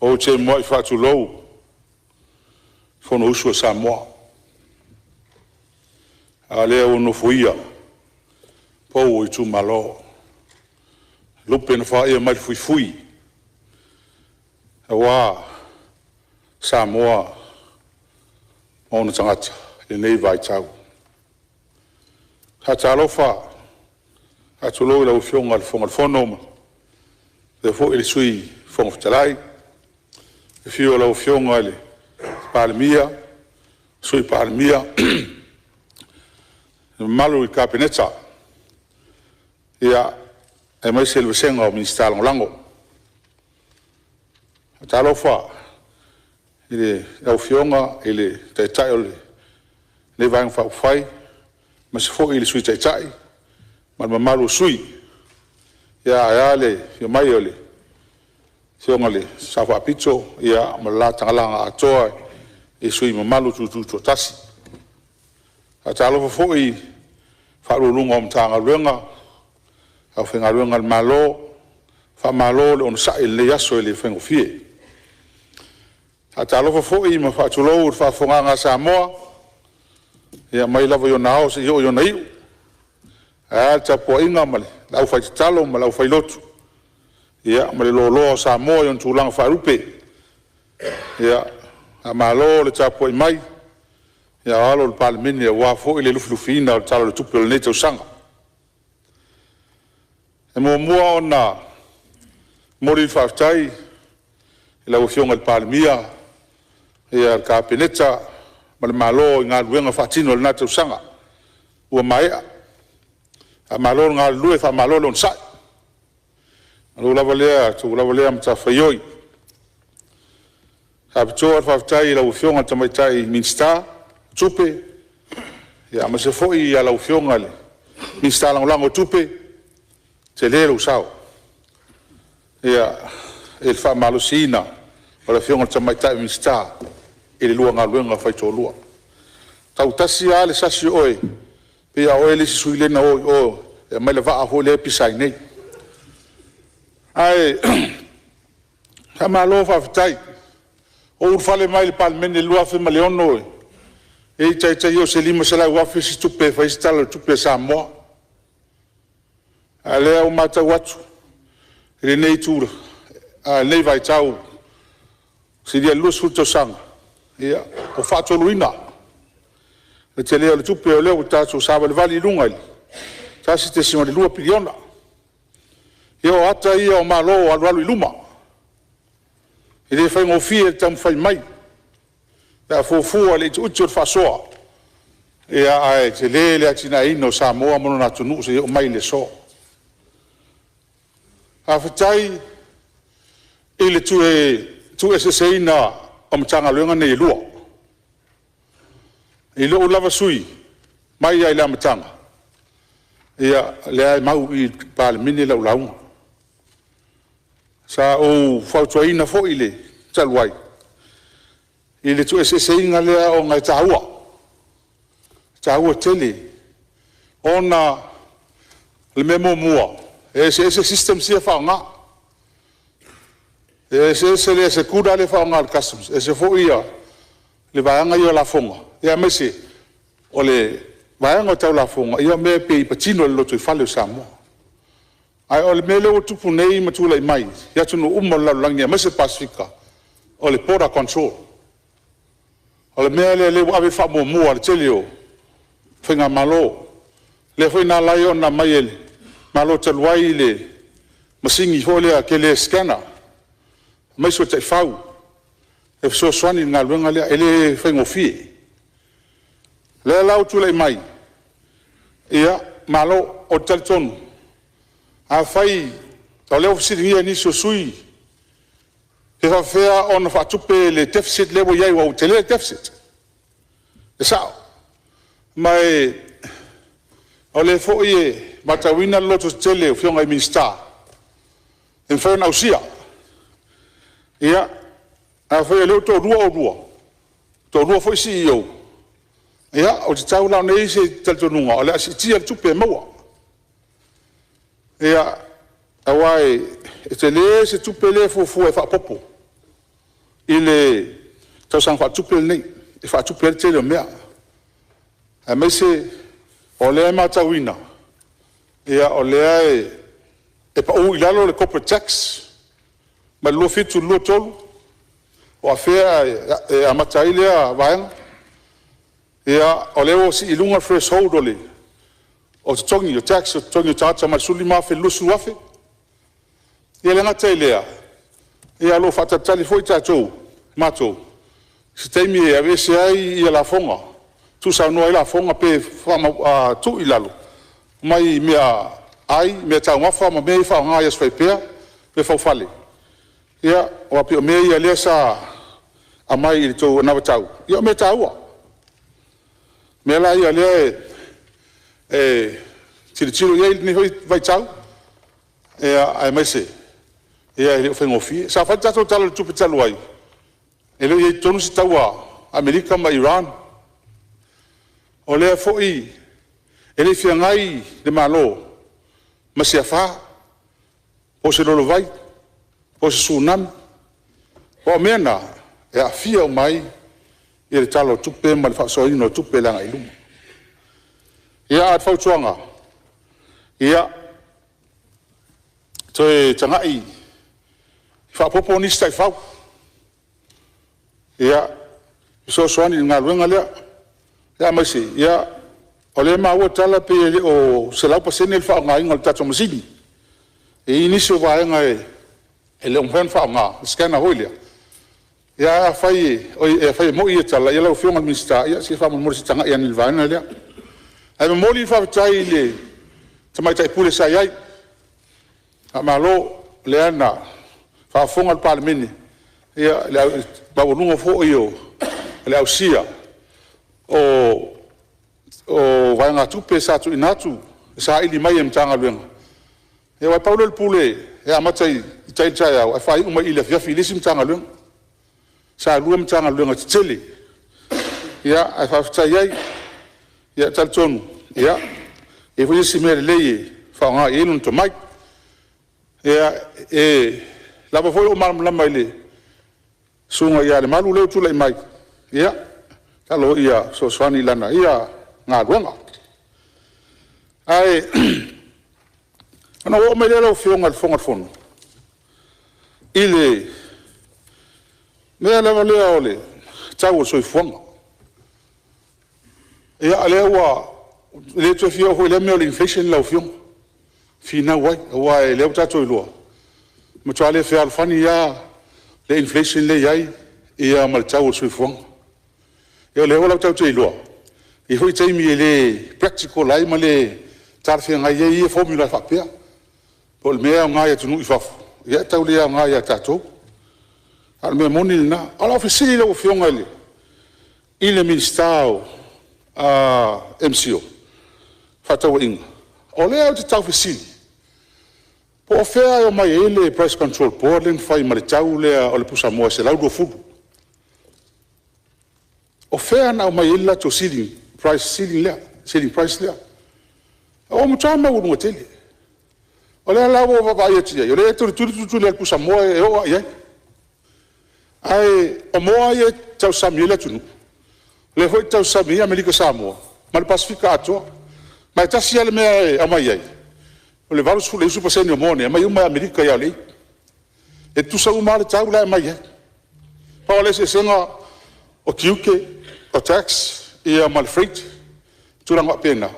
o te mo I fatu lou fono usu sa mo ale o no fuia po I tu malo lupe na fa ia mai fui wa sa mo ona tangata le nei vai tau ha talo fa atu lo la ufionga al fonga fono le fo il sui fonga talai e fio la ufionga le palmia sui palmia malu I kabinetta ia e mai se le senga o ministero lango talo fa ile la ufionga ile tai le vai fa fai ma se fo ile sui tai ma malu sui ya le yo mai ole fionga le sa fa pizzo ya ma la tanga atoa e sui ma malu tu tasi atalo fo I fa lunga om tanga lunga au fenga lunga malo fa malo le on sa ile yaso ile fengo fie atalo fo I ma fa tulo fa fonga sa mo ia mai lava yo nao se yo nai a tapo inga male lau fai talo ma lau fai lotu ia male lo sa mo yo tulang fa rupe ia a malo le tapo mai ia alo le palmini wa fo ile lufina o talo le tupu le neto sanga e mo ona mori fa tai ila o fionga le palmia ia kapineta mal malo nga luenga fatino na te sanga o mai a malo nga lue fa malo lon sa lo la valea tu la valea mta fayoi habto fa tai la ufionga te mai tai minsta tupe ya ma se foi ya la ufionga le minsta lango tupe te le lo sao ya el fa malo sina o la fionga te mai tai minsta ele luanga luanga fai to lua tau tasi ale sasi oi pe a ole si suile na o e mai leva a hole pisai nei ai kama lo fa tai o fale mai le palmene lua fe maleono e tai yo se lima sala wa fe si tupe fa instalo tupe sa mo ale o mata watu ele nei tura a nei vai tau si dia lus futo sang ia o fato luina le tele le tupe le o tato sava le vali lunga ta si te sima le lua piliona io ata ia o malo al walu luma ele fai mo fie tam fai mai da fu ale tu fa so ia ai tele le atina ino sa mo mo na tunu se o mai le so a fatai ele tu se ina o mtanga luenga nei lua I lo lava sui mai ai la mtanga ia le mau I palmini la launga sa o fautuaina fo ile talwai ile tu se inga le o ngai taua tele ona le memo mua ese system se fa nga ese le se kuda le fa nga customs ese fo ia le vaanga ia la fonga ia mese o le vaanga tau la fonga ia me pe patino le loto fale samo ai o le mele o tupu nei matula mai ia tunu umo la langia mese pasifika o le border control o le mele le ave fa mo mo le telio fenga malo le foi na laio na mai ele malo telwai le masingi hole a kele scanner mai so te fau e so swani nga luenga le ele fengo fie le lau tu le mai ia malo o telton a fai to le ofisi ni so sui e fa fea on fa tupe le deficit le wo yai wo tele deficit e sa mai ole fo ie matawina loto tele fionga minsta en fa na usia ia a foi le to rua foi CEO ia o te tau la nei se taltonunga ole si tia tupe maua ia awai e te le se tupe le fu e fa popo ile tau sang whaatupel nei, e whaatupel te leo mea. A meise, o lea matawina, ia o lea e pa ui lalo le corporate tax, ma lua fitu lua tolu, o a fea e amatai lea vaenga, ia o lea o si ilunga threshold ole, o te tongi o tax, o te tongi o tata, ma suli mafe lusu wafe, ia le ngata lea, ia lo whatatali foi tātou, mātou, si teimi e avese ai ia la fonga, tu sa noa i la fonga pe whama tu i lalo, mai mea ai, mea tau ngafa, ma mea i whao ngā ias whaipea, me whao whale. Ia, o api o mea ia lea sa a mai i tau nawa tau. Ia o mea taua. Mea la ia lea tiro ia ni hoi vai tau, ia ai mai se, ia i leo whengofi. Sa whai tatou tala le tupe talu ai. E leo i tonu si taua Amerika ma Iran. O lea fo'i, e le fia ngai le malo, ma se awha, o se lolo vai, o se tsunami, o mena, e a fia o mai, i le talo tupe ma le whaksoino tupe langa i luma. Ia at whautuanga, ia, toi tangai, whapopo nista i whau, ia, so soani ngā luenga lea, ia mai se, ia, o le maua tala pe o se lau pasene le whao ngā inga le tato masini. E inisi o vaenga e le umwen whao ngā, skana hoi lea. Ia a whai mo i e tala, ia lau whionga minsta, ia si whao mori si tanga i anil vaenga lea. Ai me mori i whaavitai le tamaitai pule sa iai. A malo le ana, whao whonga le palemene. Ia le au bawanunga fo i o, le au sia. O vaenga tupe sa tu inatu, sa ili mai e mtanga luenga. E wai paulo le pule, e amatai i tai au, e whai umai ili a fiafi ilisi mtanga luenga. Sa lua mtanga luenga titele. Ia, e whaafitai iai, ia talitonu, ia, e wisi mea le leie, whaonga e enu nto mai. Ia, lava foi o malama ile, sunga ia le malu leo tula i mai. Ia, talo ia so swani lana, ia, ngā ruanga. Ai, ana o me leo whionga le whonga whono. Ile, mea lewa lea ole, tau o soi whonga. Ia lewa, le tue whio hoi le mea le inflation lau whionga. Whina wai, awa e leo tato i loa. Matua le whea alfani ia, le inflation le iai, ia ma le tau o soi whonga. Ia leo lau tato i loa. I hoi taimi e le practical ai ma le tarwhia ngai e formula whapea. Po le mea o ngai atunu i whafu. Ia tau lea o ngai a tātou. Ala mea moni le na. Ala ofisiri leo whionga ele. I le ministao MCO. Whatau inga. O lea o te tau fisiri. Po o whea o mai e le price control board len whai ma le tau lea o le pusa moa se lau dua fulu. O whea na o mai e la to ceiling. Price ceiling lea, ceiling price lea. O mutua ma urunga tele. O lea lawa o vavai ati ai. O lea turi lea pusa moa e o ai ai. Ai, o moa ai e tau sami lea tunu. Le hoi tau sami Amerika Samoa. Ma le Pasifika atua. Ma e tasi ale mea e amai ai. O le valus fule isu paseni o mone. Amai umai Amerika ia lei. E tusa umare tau lea amai ai. Pa o le se senga o kiuke, o tax, ia mal freight turanga pena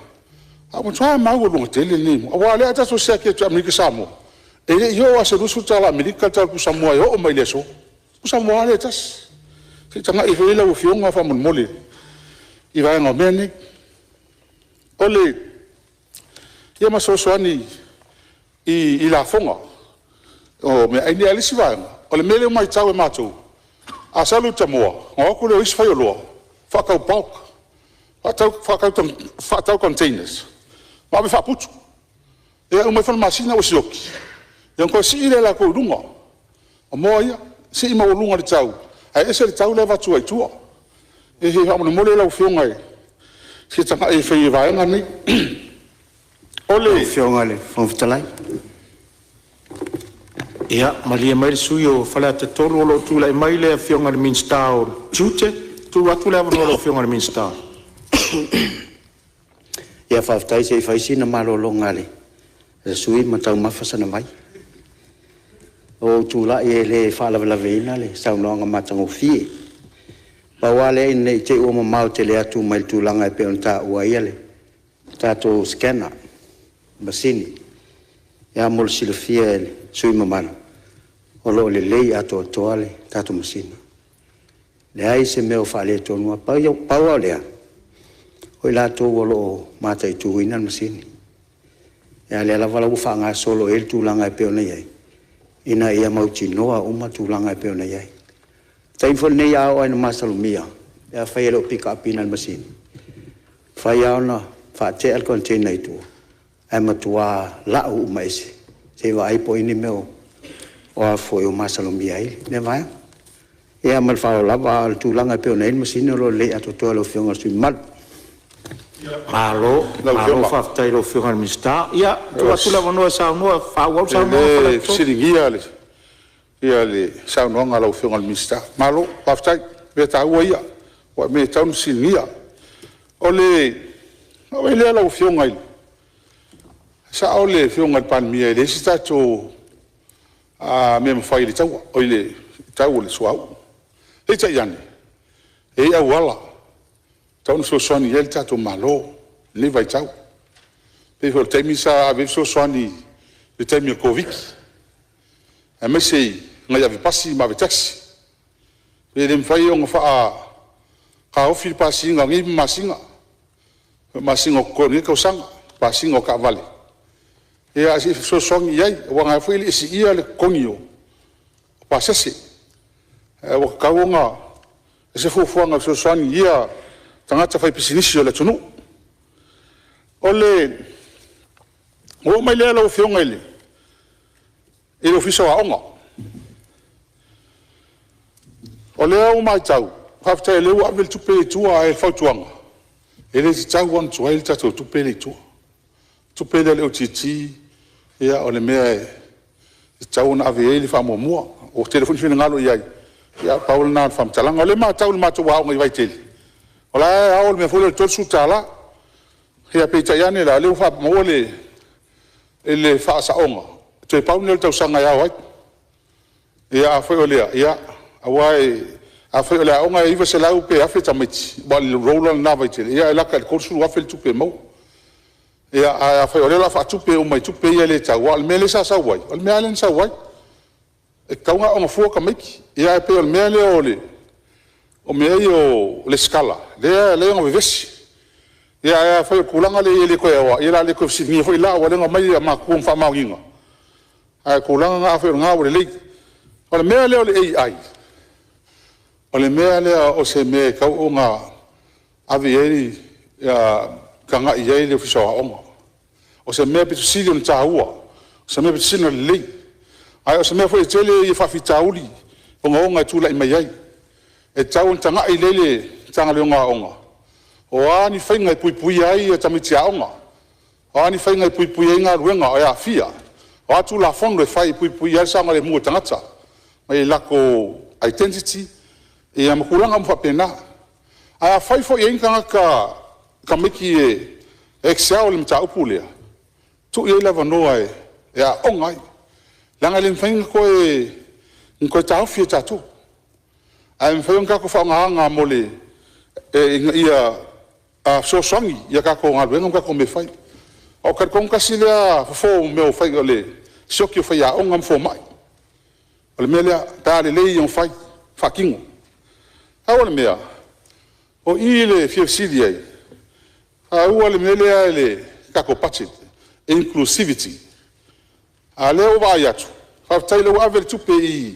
a mo twa ma go lunga tele ni o wa le ata so se ke tu Amerika Samoa e yo a se rusu tala Amerika tala ku Samoa yo o mai leso ku Samoa le tas se tanga i vela o fionga fa mon mole i va no meni ole ia ma so swani i la fonga o me ai ni ali si va o le mele mai tau e matou a salu tamoa o ku le is fa yo lo fa ka pok Whakau containers. Wabe whaputu. E umai whana masina o sioki. Ian koe si ile la koe runga. O moa ia, si ima o lunga le tau. Ai ese le tau le watu ai tua. E he hamana mole lau whionga e. Si tanga e whai e vaenga nei. Ole. Whionga le, whangwhitalai. Ia, malia mai le sui o whala te tolu o lo tūla i mai le fionga le minsta o tūte, tū atu le avano o fionga le minsta. Ia whaftai se i whaisina malolo ngale, le sui matau mawhasana mai. O tūla i le whalawalaweina le saunoanga matango fie. Pawale i nei te uama mau te le atu mai tūlanga e peon tā ua ia le. Tātou scanner, masini. Ia mol silafia e le sui mamana. O lo le lei ato atoa le tātou masini. Le ai se meo whale tonua paua lea. Hoi lātou o lo mata i tūina masini. Ia le alavala ufa ngā solo e tūlanga e peona iai. Ina ia mauti noa uma tūlanga e peona iai. Taifo nei au ai na masalumia. Ia whai alo pick up ina masini. Whai au na whaate al container i tua. Ai matua lau uma ese. Se wa aipo ini meo o a foi o masalumia i. Ne vai? Ia mal whao lava al tūlanga e peona ina masini o lo le ato toa lo whionga sui mal. Malo whaftai lo whionga le minsta. Ia, tu atu la wanoa saunua, whauau saunua. Siringia le. Ia le saunoanga lau whionga le minsta. Malo, whaftai, me tāua ia. Wa me taunu siringia. O le lau whionga i. Sa o le whionga le panmia i le si tātou me mawhai le taua. O le taua le suau. Hei tai ane. Hei au ala. Tau na soani el tato malo, le vai tau. Pe ho taimi sa ave soani le taimi o Covid. A me sei ngai ave pasi ma ve taxi. Pe le mfai o fa ka o fil pasi ngai masinga. Masinga ko ni ko sang, pasi ka vale. E a si soani ai, wa ngai foi le si ia le kongio. Pasese. E wa ka wonga se fuanga soani ia tangata fai pisinisi o le tunu. Ole, o mai lea lau whionga ele. E lo fiso a onga. O lea o mai tau. Hafta e leu avel tupe e tua e whautuanga. E le si tau wan tua ele tato tupe le tua. Tupe le leo titi. Ea o le mea e tau na ave e le wha mua. O telefoni whina ngalo iai. Ea paula na whamtalanga. O le maa tau le maa tua aonga i vai tele. Ola aol me fole tol sutala. Hea peita iane la leu fa mole ele fa sa onga. Te paunel tau sanga ya wai. Ia foi olea, ia awai a foi olea onga iva se lau pe afeta miti. Bal roll na vai te. Ia la ka kursu wa fel tupe mo. Ia a foi olea la fa tupe o mai tupe ia le ta wal mele sa wai. Al mele sa wai. E kaunga onga fo ka miki. Ia pe al mele ole. O mea o le skala, le ngā vevesi. Ia whai kulanga le koe awa, ia le koe fisi ngia whai la wa le ngā mai a mā kuang wha mau inga. Kulanga ngā whai ngā wale lei. O le mea leo le AI. O le mea leo o se mea kau o ngā avi eri ka ngā i ei le fisoa onga. O se mea pitu sili o ni tāua. O se mea pitu sili o le lei. O se mea whai tele i whawhi tāuli. O ngā onga tūla i mai ai. E tau tanga i lele tanga leo ngā onga. O ani whainga i pui ai e tamiti a onga. O ani whainga i pui ai ngā ruenga o ea fia. O atu la fondo e whai pui ai sanga le mua tangata. Mai lako identity e a makulanga mwhapena. A whai fo i enganga ka miki e Excel le mta upu lea. Tu i lava noa e a onga ai. Langa le mwhainga koe tau fia tatu. Ai mfeon kako whaongahanga mole ia sosangi ia kako ngā ruenga kako me whai. O kong kasi lea fo meo whai o le sioki o whai a onga mfo mai. O le mea lea tāle lei ion whai, whakingo. Hau le mea, o i le fiefsidi ai, a ua le mea lea le kako pachet, inclusivity. A leo vai atu, whaftai leo avel tupe i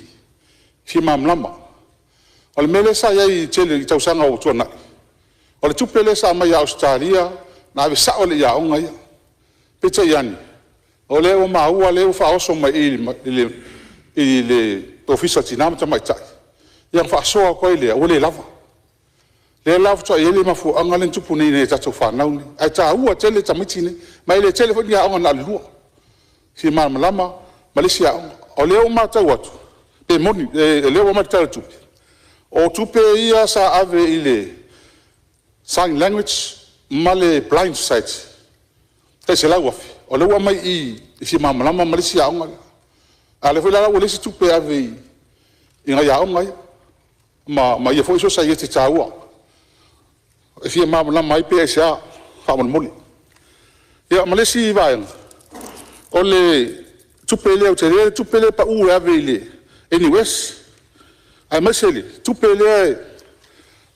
fi mamlama. O le mele sa iai tele i tausanga o tuana. O le tupe le sa mai a Australia, na ave sa o le ia onga ia. Peta iani. O le o maua le o whaoso mai i le ofisa tinamata mai tai. Ia whaasoa koe lea, o le lava. Le lava toa i ele mafu anga le tupu nei ne tato whanau ni. Ai ta ua tele tamiti ni, mai le telefoni ia onga na lua. Si malama, malisi ia onga. o leo matau atu pe moni leo matau tupe o tupe ia sa ave ile sign language male blind society te se la wafi o leo mai I si mamalama malisi aonga ale foi la o lesi tupe ave inga ya aonga ma ia foi so sa ia te taua e fia mamalama mai pe sa fa moli ia malisi vai ole tupele o tere tupele pa u avele anyways ai maseli tupele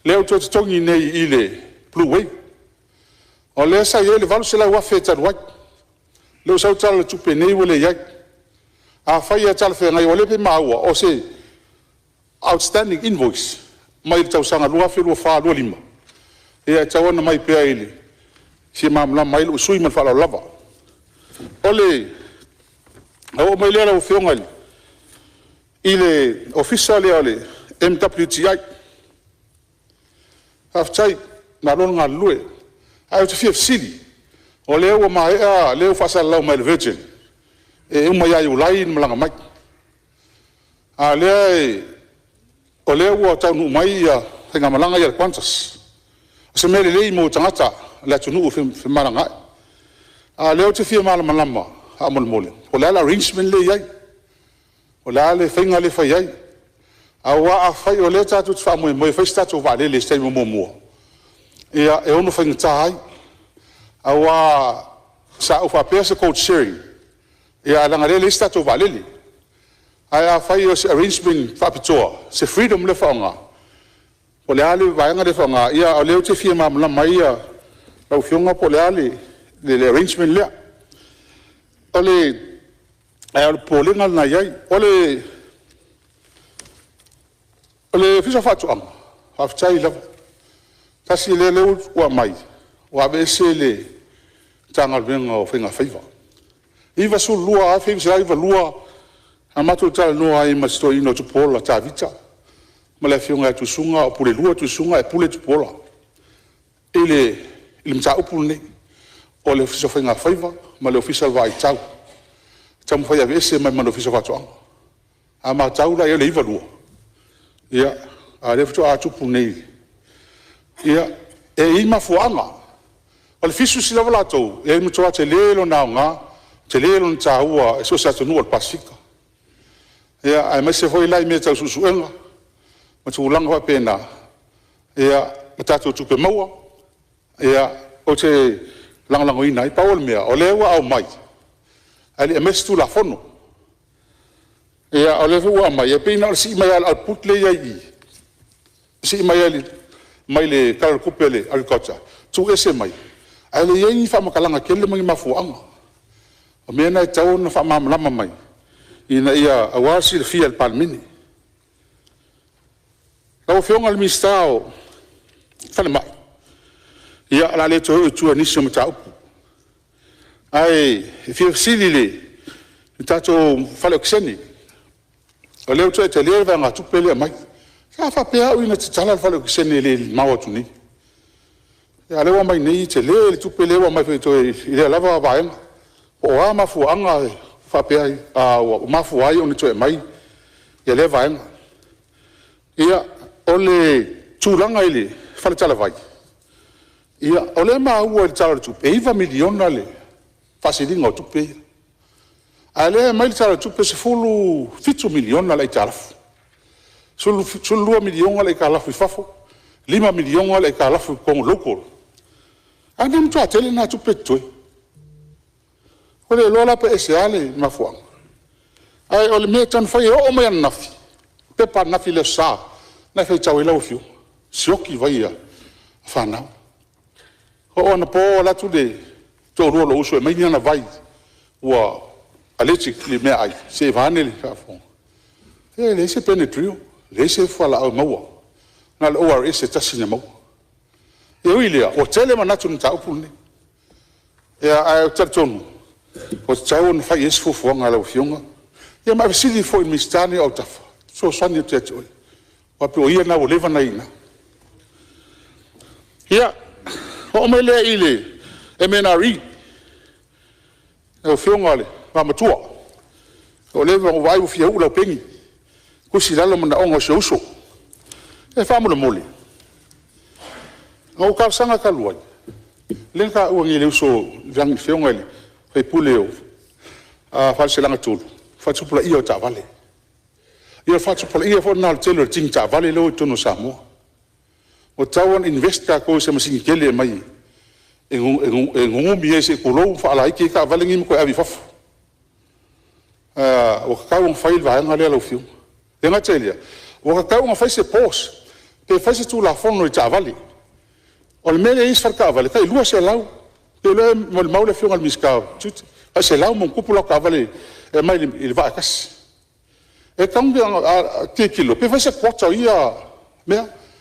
leo to tongi nei ile blue way ole sa ele valu sela wa feta wa leo sa tala tupe nei wole ya a faia tala fe ngai ole pe maua o se outstanding invoice mai tau sanga lua fe lua fa lua lima e tau na mai pe ile si mamla mai lu sui man fa la lava ole o mai lera o fiongali ile official ole MWTI aftai na longa lue ai te fie sili o leo mai a leo fasa lau mai virgin e uma ya ulai mlanga mai a le o leo o tau mai ya nga malanga ya quantas se mele le mo tangata la tunu fi maranga a leo te fie mala malama amol mole o la arrangement le yai o la le finga le fa yai a wa a fai o le tatu fa mo fa sta to vale le stai mo e ono finga tai a wa sa o fa pesa coach sharing e a langa le sta to vale le a fai o arrangement fa pitoa se freedom le fa nga o le ale vai nga le fa nga ia o le te fie mamla mai ia la fionga po le ale le arrangement le ole ai polinga na yai ole fisa fatu am aftai la tasi le wa mai wa besele tanga venga o finga faiva iva su lua afi sa iva lua amato tal no ai masto ino tu pola ta vita mala fionga tu sunga o pule lua tu sunga e pule tu pola ele mta upulne ole fisa finga faiva mala official vai tau tamu fai avese mai mano fisa fatu ama tau la ele iva lua ia a le fito a tupu nei ia e ima fuanga ole fisu sila wala tau e mutua te lelo na nga te lelo na taua e so sa tonu al pasifika ia ai mai se foi lai me tau susuenga matu ulanga wa pena ia matatu tupe maua ia o te langalango ina i paol mea o lewa au mai ali emestu la fono ia ole fu ama ia pina si mai al putle ia I si mai ali mai le kal kupele al kocha tu ese mai ale ia fa makalanga kele mai mafuanga o mena tau na fa mamlama mai ina ia awasi le fia al palmini o fionga al mistao fa mai ia ala le tu anisi mtau ai fia silile tato fale okseni o leo te le va ngatu pele mai fa fa pe au ina tala fale okseni le mawatuni ya le mai nei te le tu pele wa mai to ile lava va o ama fu anga fa pe ai a o ma fu ai oni to mai ya le va ia ole tulanga ile fale tala vai ia ole ma u tala tu pe 20 miliona le fasilinga o tupe ale mai tala tupe se fulu 5 miliona le taraf sul 2 miliona le kala fafo 5 miliona le kala con local anam tu atele na tupe toi ole lola pe esale mafuang ai ole metan foi o mai nafi pe pa nafi le sa na fe tawela o fiu sioki vai fana o na po la tu de to lo uso mai na vai wa allegedly me ai se vanele fa fo e le se penetrio le se fala o maua na le ORS se tasina mau e wilia o tele manatu nta upuni e ai tartonu o tau na fa yes fo fo ngala o fionga e ma visili fo mistani o tafa so sani te toi wa pe o ia na o leva na ina ia o mele ile MNRE o fionga le ma matua o le va vai fia u la pengi ko si la mana onga so so e fa mo mole o ka sanga ka luai le ka u ngi le so jang fe ngale pe puleo a fa se langa tu fa tu pula io ta vale io fa tu pula io fo na telo ting ta vale lo tu no samo o tawan investa ko se masingi kele mai e ngongo mi ese ko lo fa la ki ka vale ngi ko avi fa o ka un fail va ngale lo fiu e nga telia o ka un fa se pos pe fa se tu la fono ta vale o le mele is fa ka vale ka lu se lau pe le mo maule fiu al miska tut a se lau mon kupula ka vale e mai il va kas e tangi a te kilo pe fa se kwata ia me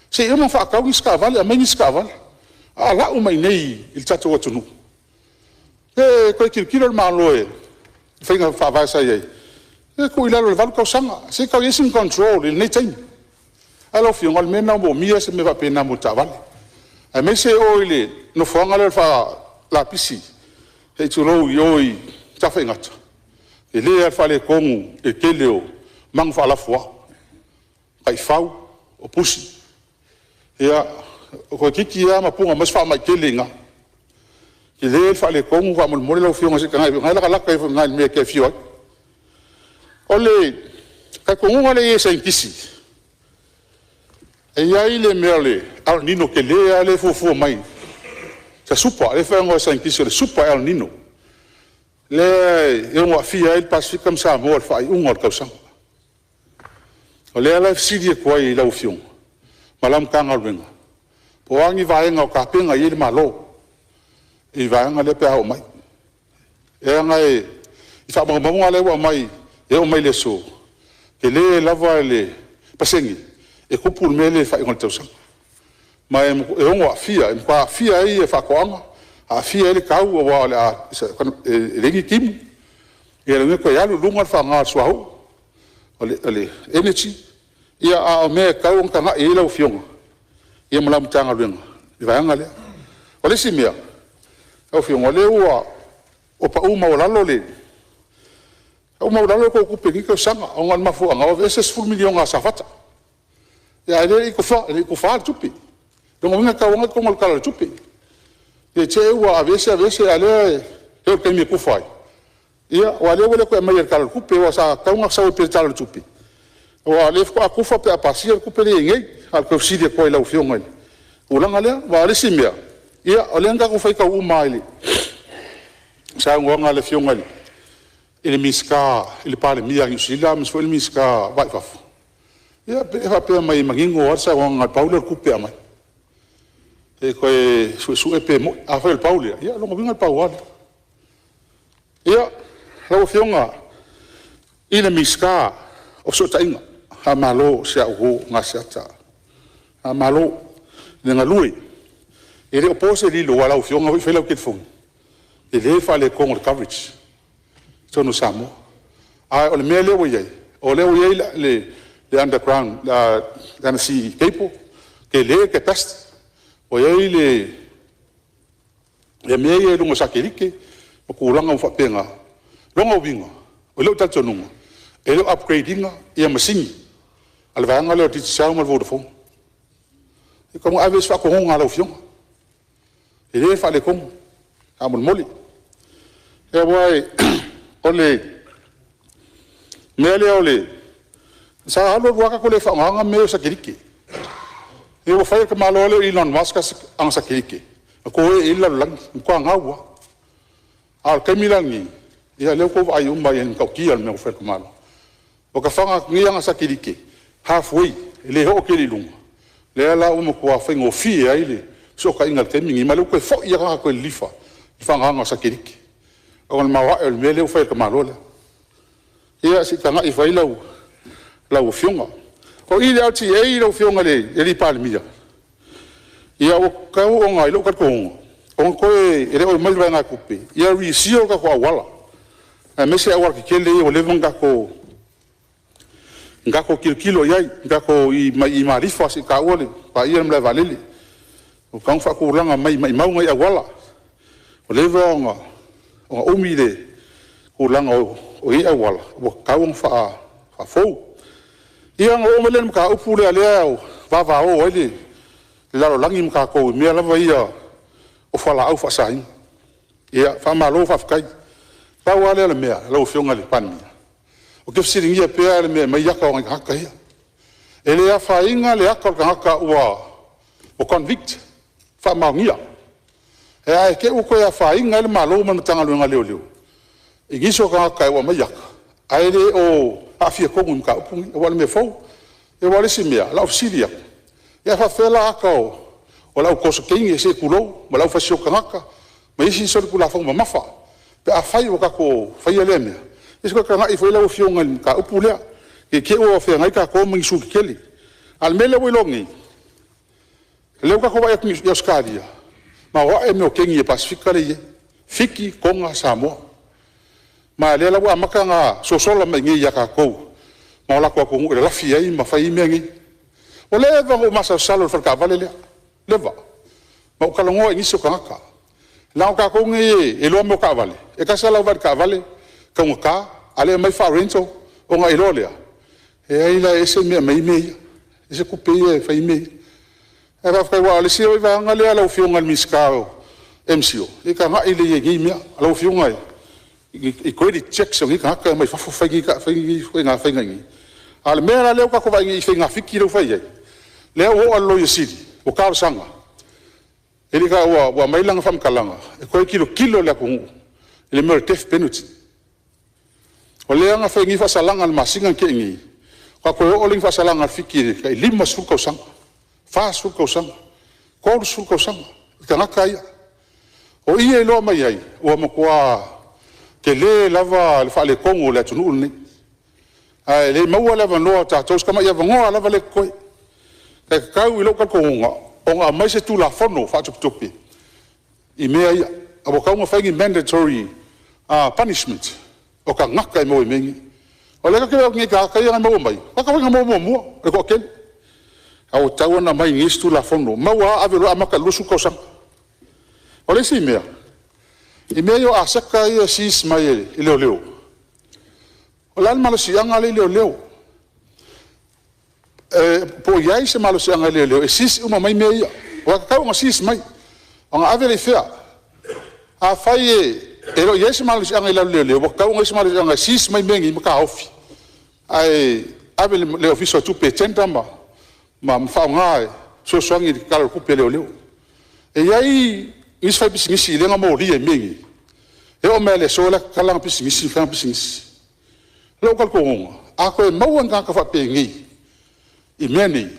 se eu não fa ka un ska vale a mai ska vale a la o mai nei il tato o tunu e ko kilo malo e fai fa vai sai e ko ila le val ko sanga se ka yes in control il nei time alo fi ngol mena mo mia se me va pena mo taval a me se o ile no fonga le fa la pisi e tu lo yoi ta fa ngat e le fa le komu e keleo mang fa la foi kai fau o pusi ya ko kiki ya ma punga mas fa mai kelinga ki le fa le komu fa mo mo le fi ngase ka ngai la ka fa ngai me ke fi ole ka ko ngale yesa kisi e ya ile merle al nino ke le ale fu mai sa supa le fa ngo sa kisi le supa al nino le eu wa fia il pacific comme ça mo fa un ka sa ole ala sidi ko ai la ufion malam ka ngalwenga po angi vai ngo ka penga ile malo i vai ngale pe au mai e ngai i fa mo ngale wa mai e o mai le so ke le lava le pasengi e kupul mele fa ngol tausa mai e ngo fia pa fia e fa koanga a fia le kau wa la le ngi kim e le ko ya lu lunga fa nga swau ole energy ia a me kau nga e la fiong ia malam tanga lunga i vai ngale ole simia o fiong ole o pa uma o lalo le o mau dalo ko ku pegi ko sanga o ngal mafu anga veses full million nga safata ya ile ko fa tupi donc nga ka wanga ko ngal kala tupi ye che wa vese ale yo ke mi ku fai ia wale wale ko mai kala ku pe wa sa ka nga sa pe tala tupi wa le ko ku fa pe pasir ku pe ngai al ko si de ko la ufio ngai ulanga le wa le simia ia ole nga ko fai ka u mai sa nga le fio ngai ele miska ele pare mia ngi sila mis foi miska vai fa ia pe fa pe mai mangingo orsa nga paulo ku pe mai e ko su pe mo a fa el paulo ia lo vinga paulo ia lo fionga ele miska o so tainga ha malo sia o nga sia ha malo nga lui ele o pose li lo wala o fionga foi lo ke fon ele fa le con coverage sono samo a ole mele o ye le underground la si kepo ke le ke pest o ye le mele lo sakelike o kulanga fa penga longo winga o le tatsonunga e le upgradinga e masini al vanga le titsau mal vodafone e como aves fa ko nga lo fiong e le fa le kom amol moli e boy ole mele sa alo waka ko le fa nga me sa kiriki e o fa ka malo le Elon Musk ang sa kiriki ko e ila lang ko nga wa al kamilangi ia le ko ai umba en ka ki al me fa ka malo o ka fa nga nga sa kiriki halfway le ho ke li lunga le ala o mo ko fa ngo fi ai le so ka ingal ke mingi malo ko fo ia ka ko lifa fa nga sa kiriki o ma el mele o fa ka malo ia si tanga i fai lau fionga o i le ati e lau fionga le e li palmia ia o ka o nga i lo ka ko o ko e le o mal vanga kupe ia ri sio ka ko wala a me se awar ki le o le vanga ko ngako kilo ia ngako i marifa si ka ole pa ia mle valele o kan fa ko langa mai mau ngai wala o le vanga o umide ko langa o ia wala o kaung fa fou ia ngo melen ka upule le o va o ele la langi mka ko me la va ia o fala au fa sai ia fa malo fa kai pa wale le mea lo fionga le pan o ke siringi ia pe le me mai ka o haka ia ele ia fa inga le aka ka haka o convict fa mangia e ai ke u ko ia fa inga le malo man tanga lo ngaleo leo e giso ka haka o mai aka ai le o afia ko ngum ka pu wala me fo e wala si mea la ofsilia ia fa fela aka o la ko so kingi se kulo ma la fa sio ka haka ma isi so kula fa ma mafa pe a fai o ka ko fai le me isko ka ngai foi la fionga ka upulea ke o fe ngai ka ko mi su keli al mele wo longi le ka ko va ek mi skadia ma wa e no kengi e pacifica le fiki konga samo ma le la wa makanga so sola me ngi ya ka ko ma la ko ko la fia i ma fai me ngi o le va o masa salo fa ka vale le va ma o ka longo ngi so ka ka la ka ko ngi e lo mo ka vale e ka sala va ka vale ka mo ka ale mai fa rento o ngai rolea e ai la ese me me ese kupe e fa me e va fa wa le si o va ngale ala o fionga miskao MCO e ka ngai le ye me ala o fionga e credit check so ka ka mai fa fa ka fa nga fa ngi al mera le ka ko va ngi fa nga fikiro fa ye le o allo yesidi o ka sanga ele ka wa mai langa fam kalanga e ko kilo le ko le mer tef penalty o le nga fa ngi fa salanga al masinga ke ngi ka ko o ling fa salanga fikiri ka lima su ko sanga fa su ko sanga ko su ko sanga ka nga kai o ie lo mai ai o mo kwa ke le lava le fa le kongo le tunu ni ai le mo lava no ta tos kama ia vango lava le ko e ka u lo ka ko nga mai se tu la fono fa tu topi i me ai abo ka nga fa ngi mandatory punishment o ka ngaka mo mengi o le ka ke ngi ka ia mo mai ka ka mo e ko ken au tau na mai ngi tu la fono ma wa ave lo amaka lusu ko sang o le si me i me yo asaka ia sis mai leo o la malo si anga leo po yai se malo si anga leo e sis uma mai me ia o ka ka sis mai on ave le fea a fai e lo yes malo si anga leo o ka un malo si anga sis mai mengi ka ofi ai ave le ofiso tu pe tentamba ma fa ngai so songi ka ku pe leo e yai is fa bisingisi le nga mo ri e mengi e o mele so la kala bisingisi fa bisingisi lo kal ko a ko mo nga ka fa pe ngi i meni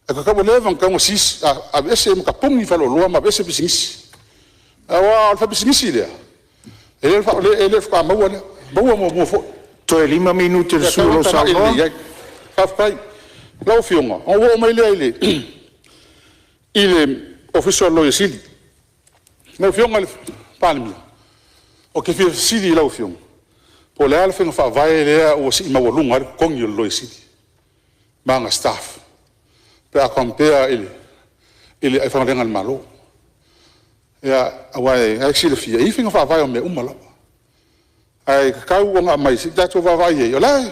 e ka mo levan ka mo sis a ese mo ka pungi fa lo ma ese bisingisi a wa fa bisingisi le ele fa mo fo to 5 minuti su lo sa ka fa lo fionga o wo mai le ile official lo yesili no fionga palmi o ke fi sidi lo fionga po le alfa fa vai le o si ma wolunga con yo lo sidi manga staff pe a compare ele e fa ngal malo ya awai actually fi e finga fa vai o me umala ai ka u nga mai si dato va vai yo la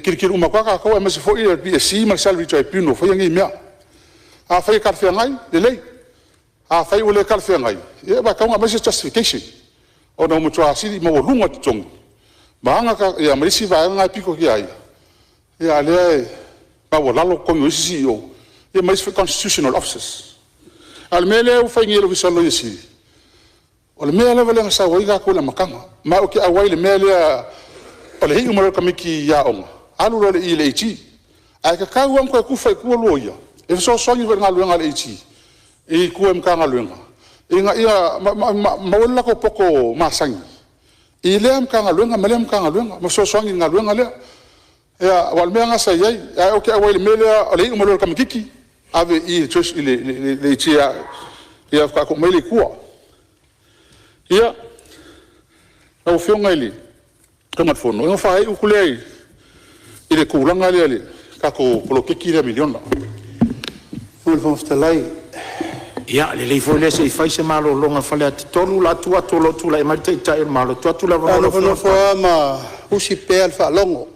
kirkir uma ka ko ma se fo ile bi si ma salvi trai pino fo ngi mia a fa ka fa ngai de lei a fa u le ka fa ngai e ba ka ma se justification o no mutua si mo lunga tong banga ka ya marisi va nga piko ki ai ya le ba wala lo ko yo si yo e mais for constitutional officers al mele u fa ngelo vi solo yesi o le mele vale sa wa ga ko la makanga ma o ki a wai le mele o le hi mo ka miki ya on alu lo le ile chi ai ka ka wam ko ku fa ku lo ya e so so ni nga lo nga le chi e ku em ka nga lo nga inga ia ma wala ko poko masangi ilem ka ngalunga malem ka ngalunga mo so songi ngalunga le ya wal me nga sai ya o ke awai mele ale mo lo kam kiki ave i chos le chia ya ka ko mele ku ya o fionga ile kama fono no fa u kule ile ku langa le ka ko lo kiki le milion la Full van Stelai Ia, le foi le se fai se malo longa fale at tonu la tua tolo tula e mai te tai malo tua tula va no fo ma usi pe al fa longo.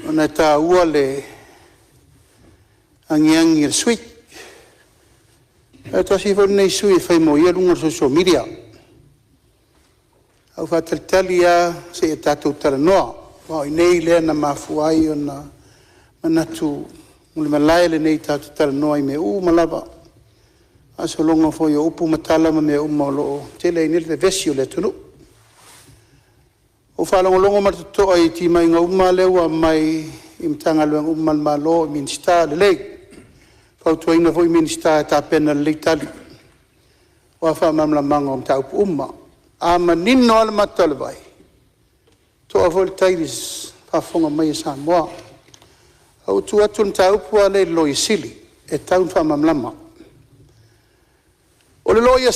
Ona ta ua le angiangi il sweet. E to si nei sui fai mo ia lunga social media. Au fa talia se tatu tala noa. Wa nei le na mafuai ona manatu mule malai le nei tatu tala noa I me malava. Aso longa foi o upu matala me umalo tele ni le vesio le tunu o fa longa marto ai ti mai nga umale wa mai imtanga lo umal malo minsta le fa to ina foi minsta ta pena le tali wa fa mamla mango ta umma ama ninno al matal vai to avol tailis fa fonga mai sa mo au tu atun ta upu ale lo isili e taun fa mamla O le loia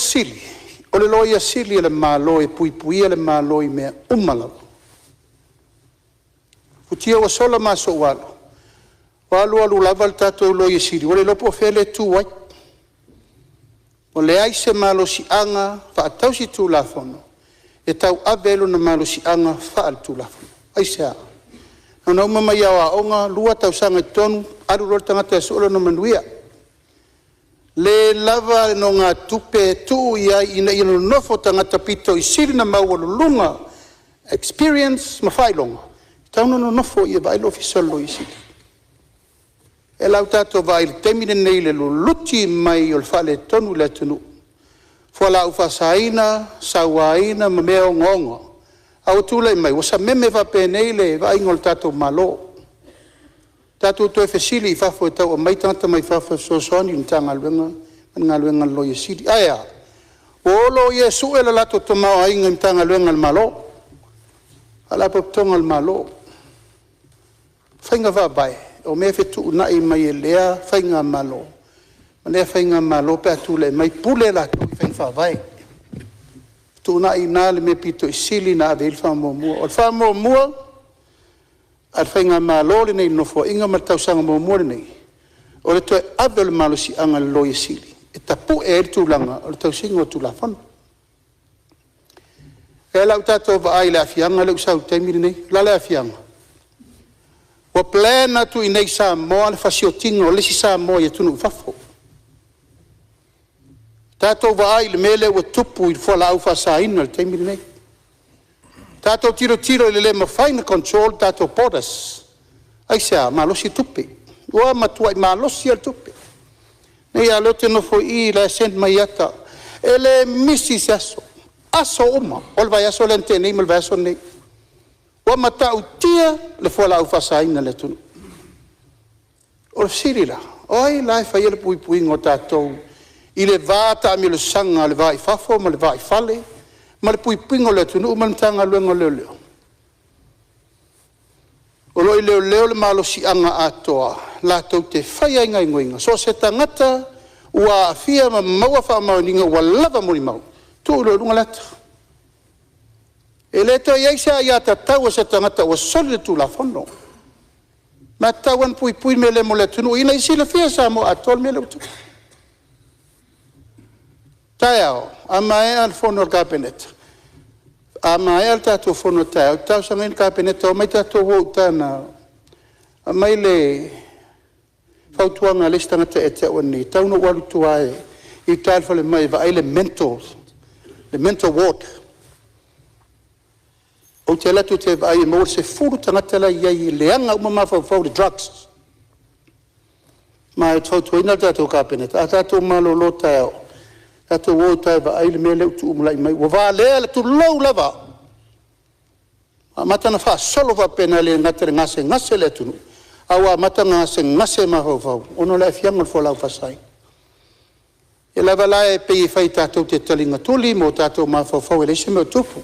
sili le malo e pui le malo I mea umala. Futia wa sola maso walo. Walo alu lava le tato loia sili. O le lopo fele tu wai. O le aise malo si anga fa atau si tu la fono. E tau avelo na malo si anga fa al tu la fono. Aise a. Nana umama iawa onga lua tau sanga tonu alu rol tangata solo na manuia. Le lava no ngā tupe tu ia ina nofo tangata pito I siri na lunga experience mawhailonga. Tauno no nofo ia vailo fisolo I siri. E lau tato vaile temine nei le luti mai o le whale tonu le tunu. Fua lau whasaina, sawaina, mamea o ngonga. Au tūlei mai, wasa meme vape nei le vaingol tato malo. Tatu to fesili I fafo tau mai tanta mai fafo so soni ntanga luenga lo yesidi aya o lo yesu ela lato toma ai ntanga luenga malo ala poptonga malo fainga va bai o me fetu na I mai lea fainga malo mane fainga malo pe tu le mai pule la tu fainga va vai tu na I na le me pito sili na del famo mo o famo mo al fainga malo le nei no fo inga matau sanga mo mo nei o le to abel malo si anga lo yesili e tapu e tu langa o le tau singo tu la fon e la tato va ai la fianga le usau temiri nei la la fianga o plena tu nei sa mo al fasiotingo le si sa mo ye tunu fafo tato va ai le mele o tupu il fo la ufa sa in le temiri nei tato tiro le ma fine control tato podas ai sa malo si tupi o ma tu ai malo si al tupi nei alote no fo I la sent maiata ele misi aso uma ol vai aso lente nei mal vai aso nei o ma tau tia le fo la ufa sa in le tunu o sirila oi la fa ele pui ngo tato I le vata mi le sanga le vai fafo ma le vai fale ma le pui pingo le tunu ma tanga luengo leo o lo leo le malo si anga atoa la tau te whai ai ngai ngoinga so se tangata ua afia ma maua wha mauninga ua lava mori mau tu lo runga lata e le to iei sa ia ta tau se tangata ua soli tu la fono ma tawan pui me le mo le tunu ina isi le fia sa mo atol me le utu taiao ama e al fono kabinet ama e al tatu fono tau sanga in kabinet o mai tatu wo tana mai le fautuanga le stangata e te oni tau no walu tuae I talfa le mai va le mental ward o te latu te vai mo se furu tangata la ia leanga uma ma for the drugs mai fautuina tatu kabinet atatu malo lota tatu wo tai va le mele tu umlai mai wa va le tu lo lava matana fa solo va penale ngase le tunu awa matanga ngase ma ho ono la fianga fo la fa sai e la vala e pe fai tatu te talinga tuli mo tatu ma fo le shime tupu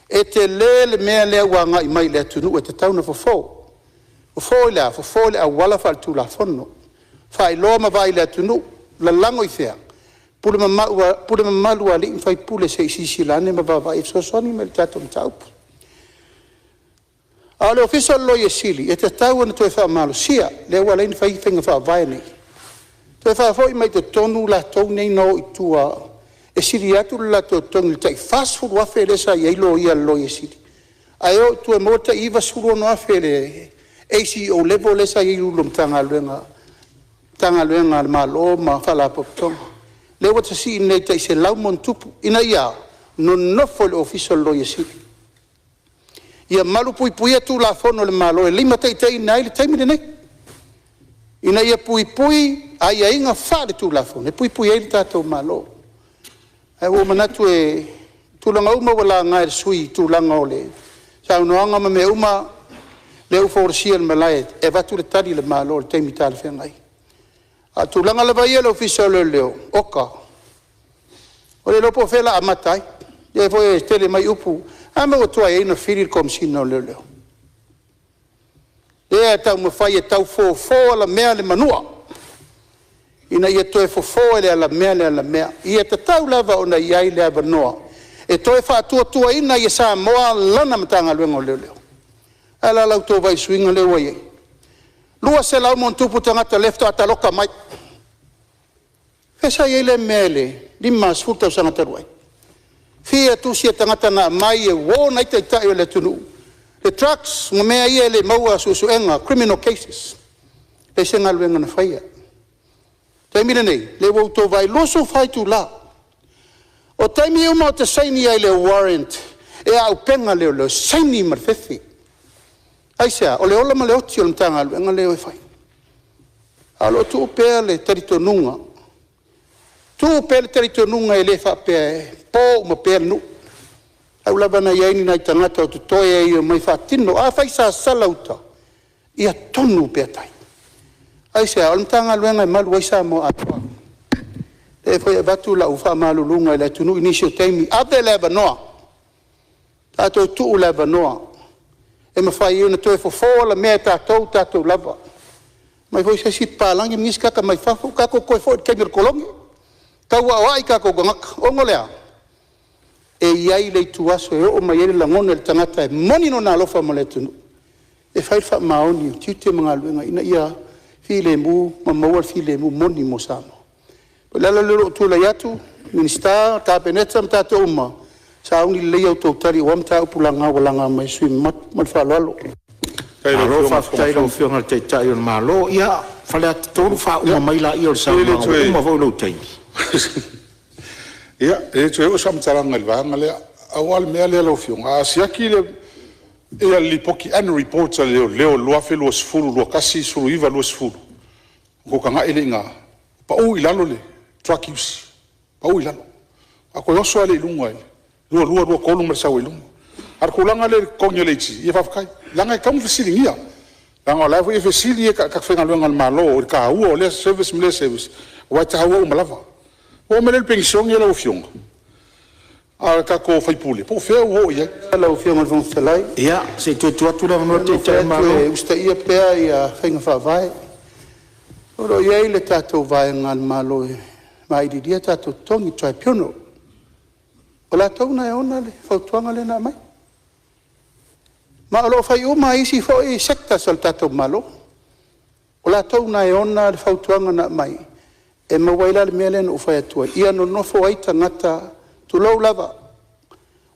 e te le me le wa ngai mai le tunu e te tauna fo le a wala fa tu la fonno fai lo ma vai le tunu la lango I fea pule malu ali fai pule se si lane ma va so soni me tatu tau ale official lo yesili e te tau na to fa malo sia le wala in fai finga fa vai nei Te fa foi mai te tonu la tau nei no i tua. E siri atu la to tonu te fast food wa fele sa ye lo ia lo ye siri. Ai o tu e mota iva suru no afele. E si o level le sa ye lu tanga luenga malo ma fala popton. Le wa te si nei te se lau mon tupu ina ia no fo le official lo ye siri. Ia malu pui atu la fono le malo e lima te nai le taimi nei. Ina ia pui ai inga whare tu la fono. E pui e tatou malo. E o manatu e tulanga uma wala ngai sui tulanga ole. Sa unoanga ma me uma le uforsia le malai e vatu le tari le malo le taimi tale whengai. A tulanga le vai ele official le leo. Oka. O le lopo whela amatai. E foi tele mai upu. Ame o tua e ina whiri komsino le leo. E tau mawhai e tau fō ala mea le manua. Ina ia toe fō ele ala mea. Ia te tau lava ona iai le abanoa. E toe whātua ina ia sa moa lana matanga luenga o leo. Ala lau tō vai suinga leo ai. Lua se lau mon tupu tangata lefto ata loka mai. Pesa iai le mea le. Lima sfurta usangata ruai. Fia tusia tangata na mai e wōna ita ita e le tunu. The trucks, ngā mea ia le maua susuenga, criminal cases. Le se ngā luenga na whaia. Taimina nei, le wau tō vai loso whai tu la. O taimi uma o te saini ai le warrant, e au penga leo, saini marwhewhi. Ai sea, o le ola ma le oti o le mtanga luenga leo e whai. Alo tu pēr le taritonunga. Tu pēr le taritonunga e le wha pēr, pō ma pēr nu. Au lava na iaini nai tangata o te toe e i o mai whatino. A whai sa salauta. Ia tonu pia tai. Ai sea, o mtanga luenga e malu waisa mo atua. E whai e batu la uwha malu lunga i la tunu inisio teimi. Ave leva noa. Tato tuu leva noa. E ma whai iuna toe fofola mea tatou lava. Mai whai se sit pālangi mnis kaka mai whafu. Kako koe fo keimir kolongi. Kaua o ai kako gangaka. Ongo lea. E iai le tuaso e o mai ele langona le tangata e moni no na alofa mo le tunu. E whai wha maoni, tiute mga luenga, ina ia while mu, ma maua while mu moni mo samo. Lala lero tula yatu, minista, tapeneta mtate uma, sa auni lei au tautari o amta upulanga walanga mai sui malwhalalo. Alo whaftai rau whionga te tai o malo, ia whale ati tōru wha uma maila i o sa uma vau taimi. Ia, e tue o samtaranga le vanga lea, awal mea lea lau fionga. A siaki le, ea li poki annual report a leo luafe lua sifuru, lua kasi suru iwa lua sifuru. Ko kanga ele ngā, pa ou ilalo le, truck use, pa ou ilalo. Ako yoso ale ilunga ele, lua kolunga le sawa ilunga. Arko langa le konyo le iti, ia whafkai, langa e kamu fesili ngia. Langa o laifu e fesili e kakwenga luenga le malo, o ka ua o lea service mle service, wai tahaua o malava. O mele pension ia lau fionga. A kako whaipule. Po whea uho ia. Lau fionga vong salai. Ia, se tuatu la no te tai malo. Usta ia pēr ia whainga whawai. Oro iei le tātou vai ngā malo e mairiria tātou tongi trai piono. O la tau na e ona le, whautuanga le nā mai. Ma alo whai uma isi fo e sekta sal tātou malo. O la tau na e ona le whautuanga nā mai. E mawaila le mea lena ufai atua. Ia no nofo ai tangata tu lau lava.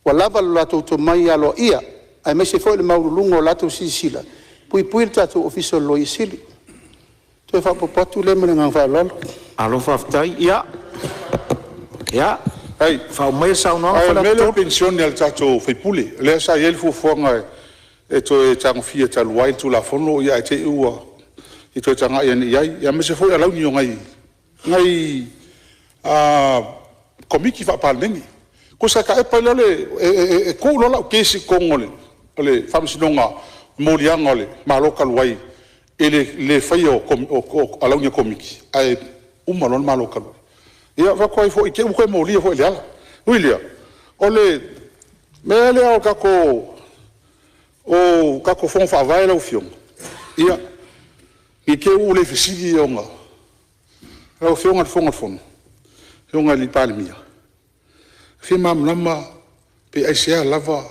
Wa lava lo lato to mai alo ia. Ai mese foi le maurulungo lato sisila. Pui le tato official lo isili. Tu e whapapatu le mene ngang whalalo. Alo whaftai, ia. Ia. Ai, whau mai sao noa. Ai, mele pensione al tato whaipule. Lea sa iel fufuanga e to e tanga fia taluai tu la fono ia e te ua. I to e tanga ia ni iai. Ia mese foi alau ni o ngai. Ngai komiki whapalmengi. Ko sa ka e pai lale e kou lola o kesi kongole. Ole whamsinonga morianga ole maloka luai. E le whai o alaunia komiki. Ai umalon maloka luai. Ia whakoai fo i ke ukoe molia fo i leala. Ui lea. Ole mea lea o kako fonga whaavae lau fionga. Ia. I ke u le fisigi o ngā. Rau whionga whonga whono. Whionga li pālimia. Whima mnama pe aisea lava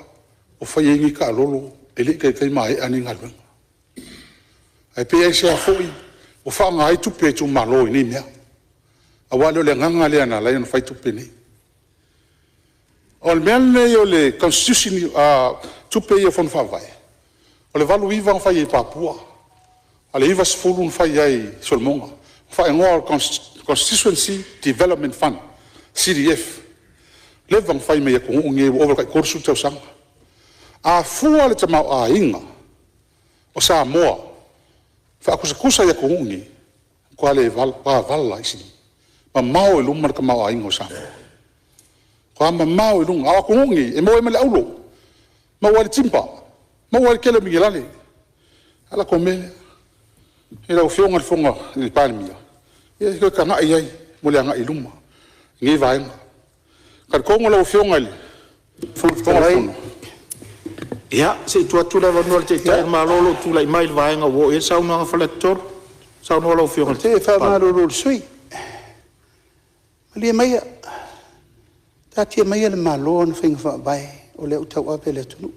o whaiengi ka alolo e le kai mai ane ngā luenga. Ai pe aisea whoi o whaanga ai tupe tu malo i ni mea. Awalo le nganga le ana la yon fai tupe nei. O le mea nei o le constitution tupe ia fon whawai. O le walu iwa fai e Papua. O le iwa sifuru fai ai Solmonga. Fai ngoa Constituency Development Fund, CDF. Le vang fai mea kungu nge o kai korsu tau sanga. A fua le tamau a inga. O Samoa. Fa akusa ia kungu nge. Kua le vala isi. Ma mau e lumar ka mau a inga o Samoa. Kua ma mau e lunga. Awa kungu nge. E mo e mele aulo. Ma wale timpa. Ma wale kele migilale. Ala komele. E lau fionga le fonga i palimia. E ko ka ngai ai mo le ngai luma. Ngi vaenga. Ka kongo lau fionga le. Fonga. Ya, se tu la vanua te tai malolo tu la mai vaenga wo e sa una fa le tor. Sa no lau fionga. Te fa malolo sui. Mali mai. Tati mai le malo na finga fa bai o le utau ape le tunu.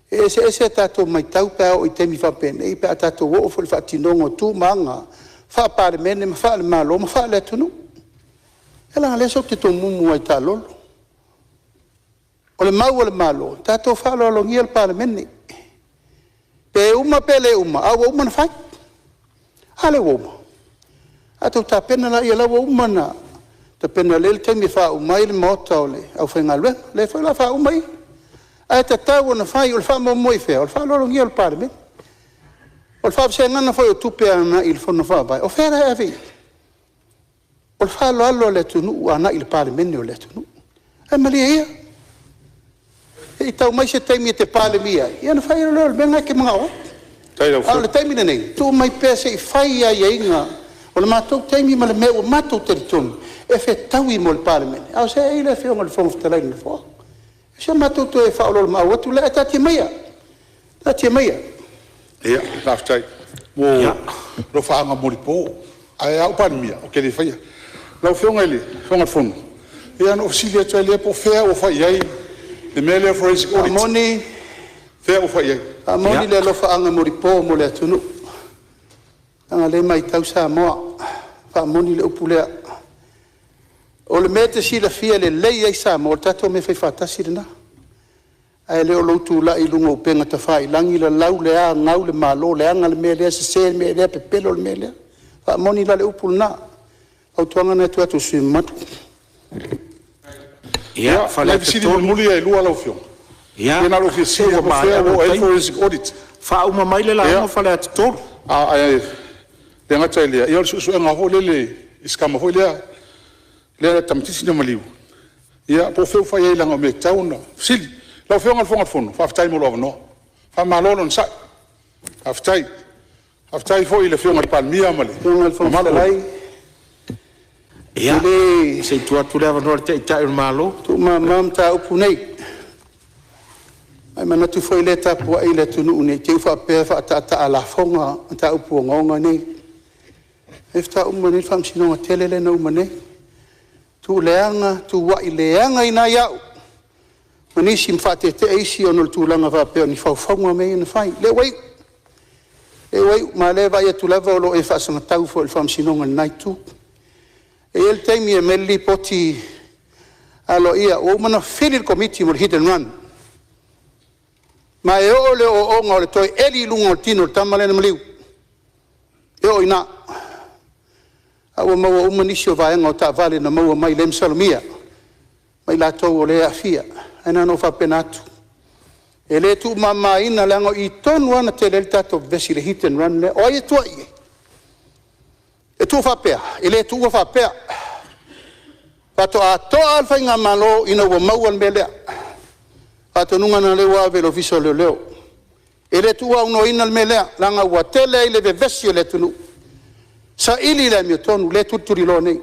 Ese tato mai tau pe o te mi fa pen e pe tato wo fo fa tinongo tu manga fa par mene ma fa le malo ma fa le tunu. Ela le so te to mumu ai talo. O le mau le malo tato fa lo ngiel par mene. Pe uma pele uma a wo uma fa. Ale wo. Ato ta pena la ia wo uma na. Ta pena le te mi fa uma il mota ole au fa ngalwe le fa la fa uma i. Ai te tau na fai o fa mo moi fe o fa lo ngi o parme o fa se ngana foi o tupe ana il fo no fa vai o fera avi o fa lo le tunu ana il parme ne o le tunu e malia e tau mai se temi te pale mia ia na fai lo benga ke mga o Tai lau o le temi nei tu mai pese i fai ai inga o le matou temi ma le me o matou te tunu e fe tau i mo le parme au se ile fe o le fo ftala ni fo se matuto e faolo ma watu le tati mia ia laftai mo lo fa nga moripo ai au pan mia o ke le fai la fionga ele fonga fono ia no ofisilia tsa le po fe o fa ai le mele forensic audit moni fe o fa ai moni le lo fa nga moripo mo le tunu anga le mai tau sa mo fa moni le upulea o le mete si la fia le lei ai sa mo tato me fai fatasi na ai le o tu la i lungo penga ta fai langi la lau le a ngau le malo le anga le mele se me le pe pelo le mele fa moni la le upul na au tuanga na tu atu sui matu ia fa le si le muli ai lua la fio ia na lo fi si o ma o forensic audit fa uma mai le la fa le tor ai le ngata ile ia su nga ho le iskama ho le tamtisi na maliu ia po feu fa ia langa me tauna sili la feu ngal fonga fono fa ftai mo lo no fa malolo nsa aftai fo ile feu ngal palmia mali ngal fonga lai ia se tu le vanua te tai malo tu mam ta upunei ai mana tu foi le tapu ai le tunu ne te fa pe fa ta ala fonga ta upu ngonga nei efta umani fam sino telele no umane tu leanga tu wa leanga ina ya manisi mfate te isi onol tu langa va pe ni fa fonga me in fai le wai ma le vai tu lava lo e fa sana tau fo il fam sino ngai tu e el temi e melli poti alo ia o mana fili committee mo hit and run ma e ole o ngol to eli lungo tino tamale na mliu e o ina awa maua umanisio vaenga o ta vale na maua mai lem salomia mai la tau o le afia ana no fa penatu e le tu mama ina lango i tonu ana te le tato vesi le hit and run le o ye tua ie e tu fa pea e le tu fa pea pato a to alfa inga malo ina wa maua mbele pato nunga na le wa velo viso le leo e le tu uno ina mele langa wa tele ile vesi le tunu sa ili la mi tonu le tuturi lo nei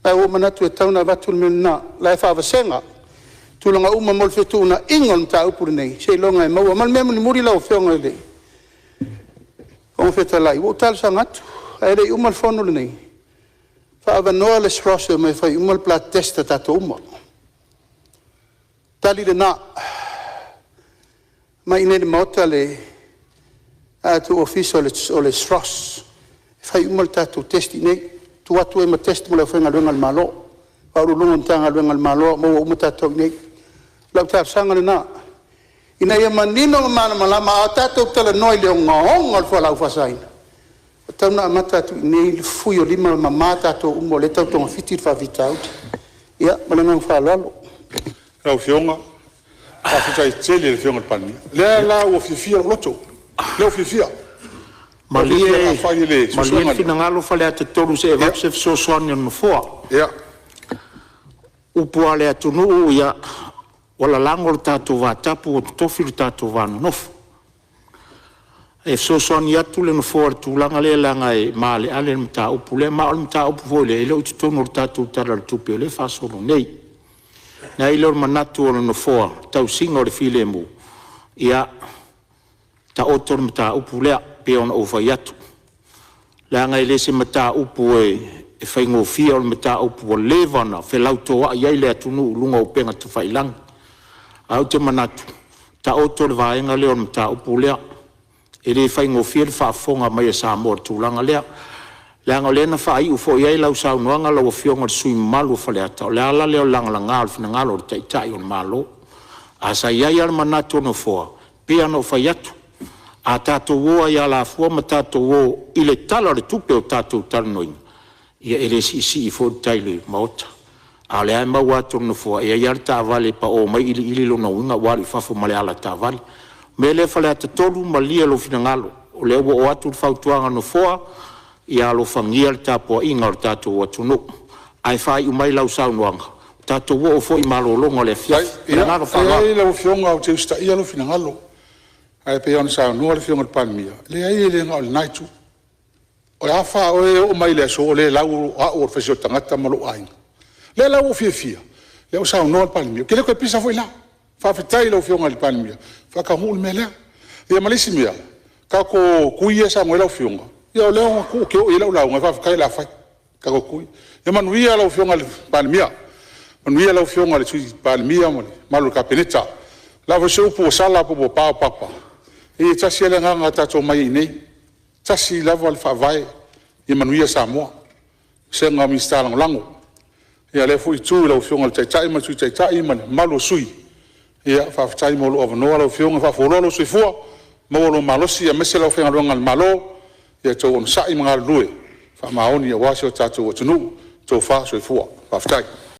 ai o manatu e tauna vatul minna la fa vasenga tulanga uma mol fetuna ingol ta upur nei sei longa e mau mal mem ni muri la o fionga le o fetala i o tal sangat ai le uma fono nei fa va no le sprosso me fa uma plat testa ta to uma tali de na mai ne motale a tu ufficio le sprosso fai uma le tatou testi nei tu atu e ma testi mo le whainga luenga le malo auru lungo ntanga luenga le malo mo uma tatou nei lau tāpsanga le nā ina ia manino ma mana malama a tatou tala noi leo ngaonga le whalau whasaina tau na amata tu nei le fui o lima ma tatou umo le tau tonga fiti le whawitau ia malanga whalalo Lau fionga, a fitai tele le fionga le palmi. Lea la ua fifia loto. Leo fifia. Malie fina ngalo fale ate tolu se evap se so soani no foa. Ia. Upua le atunu ia wala lango le tatu wa tapu o tofi le tatu wa nofu. E so soani atu le no foa tu langa le langa e maale ale mta upu le maale mta upu fole ele utu tonu le tatu tala le tupi le fasolo nei. Na ilor manatu o no foa tau singa o le file mu ia ta otor mta upu lea pe ona o fai atu la nga ile se mta upu e fai ngofia o mta upu o levana fe lautoa ia ile atunu lunga o penga tu fai lang au te manatu ta otor vaenga le o mta upu lea ele fai ngofia le faafonga mai sa mo tu langa lea la nga lena fai u fo ia lau sa noanga lau fionga sui malu fale ata la la le langa langa fina ngalo tai tai on malo asa ia ia manatu no fo pe ano fai atu a tato wo ia la fo ma tato wo ile tala le tupe o tato tarnoi ia ele si fo tai le mota a le ma watu no fo ia ia ta vale pa o mai ili lo no nga wali fa fo male ala ta vale me le fale ata tolu malia lo fina ngalo o le wo atu fa tuanga no fo ia lo fangia le tapo inga o tatou atunu ai fai umai lau saunoanga tatou wo fo i malolonga le fia ia lau fionga o te usta ia lo fina ngalo ai pe on saunoa le fionga le palmia le ai le nga o le naitu o le afa o mai le so le lau a o fesio tangata malo ainga le lau o fia le o saunoa le palmia ke le koe pisa foi la fa fitai lau fionga le palmia fa ka hul me le ia malisi mea ka ko kuia sa mo lau fionga ia leo ku ke o ila la nga fa kai la fa ka ko ku ia manuia la fionga le palmia manuia la fionga le tui palmia mo malu ka peneta la vo so po sala po pa papa e tasi le nga ta to mai nei tasi la vo fa vai ia manuia sa mo se nga mi sta lango ia le fu tu la fionga le tai ma tu tai ma malu sui ia fa tai mo lo no la fionga fa fo lo sui fu mo lo malosi ia mese la fionga lo ngal malo ia tau on sai mga lue fa maoni ia wasi o tatou atunu tau fa so fua fa ftai